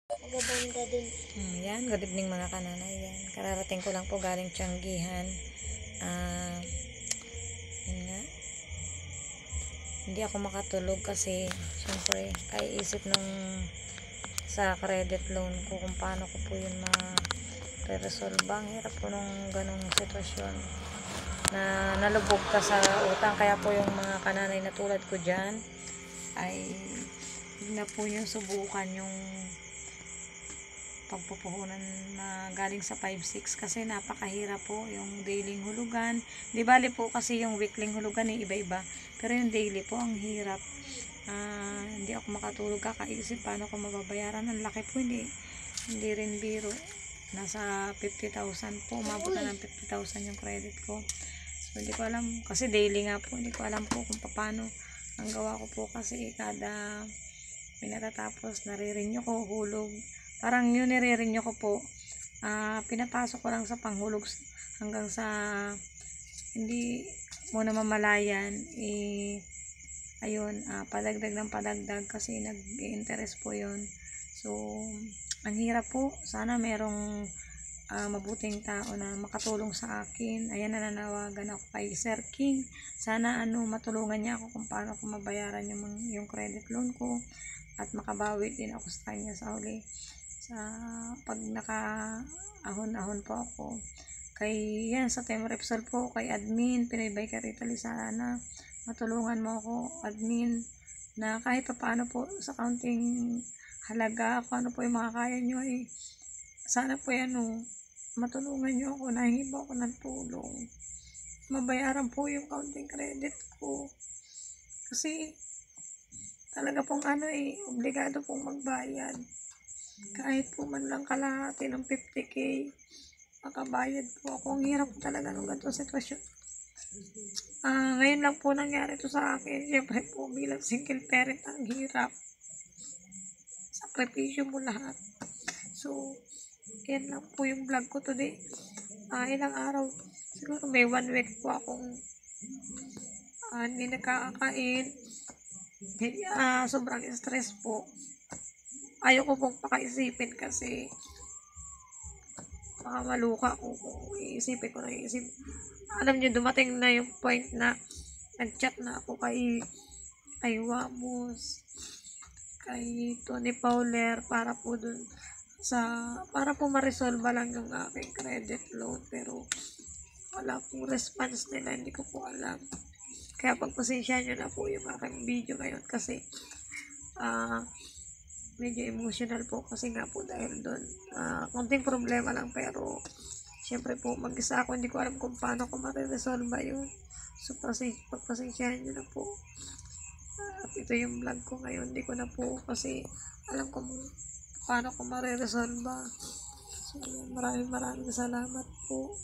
Magaganda din. Yan, good evening mga kananay. Yan, kararating ko lang po galing Tianggihan. Yun nga, hindi ako makatulog kasi syempre kaiisip nung sa credit loan ko kung paano ko po yun ma-resolve. Ang hirap po nung ganong sitwasyon na nalubog ka sa utang, kaya po yung mga kananay na tulad ko dyan ay hindi na po yung subukan yung pagpupuhunan na galing sa 5-6 kasi napakahirap po yung daily hulugan. Di bali po kasi yung weekly hulugan iba-iba, pero yung daily po ang hirap. Hindi ako makatulog, kakaisip paano ko mababayaran. Ang laki po, hindi rin biro. Nasa 50,000 po, umabot na ng 50,000 yung credit ko. So hindi ko alam, kasi daily nga po, hindi ko alam po kung paano ang gawa ko po kasi kada pinatatapos nare-renew ko hulog. Parang yun nire-renew ko po. Pinapasok ko lang sa panghulog hanggang sa hindi mo na mamalayan. Ayun, padagdag ng padagdag kasi nag-interest po yun. So, ang hirap po. Sana merong mabuting tao na makatulong sa akin. Ayan, nananawagan ako kay Sir King. Sana matulungan niya ako kung paano ko mabayaran yung credit loan ko at makabawi din ako sa kanya sa huli. Pag naka-ahon-ahon po ako kay yan sa Team Repsol po, kay admin Pinoy Biker Italy, sana matulungan mo ako admin na kahit pa paano po sa counting halaga kung ano po yung makakaya nyo sana po matulungan nyo ako, nahingi po ako ng tulong mabayaran po yung counting credit ko kasi talaga pong obligado pong magbayad. Kahit po man lang kalahati ng 50K, makabayad po ako. Ang hirap po talaga ng ganitong sitwasyon. Ngayon lang po nangyari ito sa akin. Siyempre po bilang single parent, ang hirap. Sakripisyo mo lahat. So, yan lang po yung vlog ko today. Ilang araw, siguro may 1 week po akong hindi nakakakain. Sobrang stress po. Ayoko pong pakaisipin kasi baka maluka ko kung iisipin ko na iisip. Alam nyo, dumating na yung point na nag-chat na ako kay Wamos, kay Tony Fowler para po ma-resolve lang yung aking credit loan, pero wala pong response nila, hindi ko po alam. Kaya pagpasensya nyo na po yung aking video ngayon kasi medyo emotional po kasi nga po dahil doon. Konting problema lang pero syempre po mag-isa ako, hindi ko alam kung paano ko ma-resolve yun. So pagpasensyahan nyo na po. At ito yung vlog ko ngayon, hindi ko na po kasi alam kung paano ko ma-resolve. So maraming salamat po.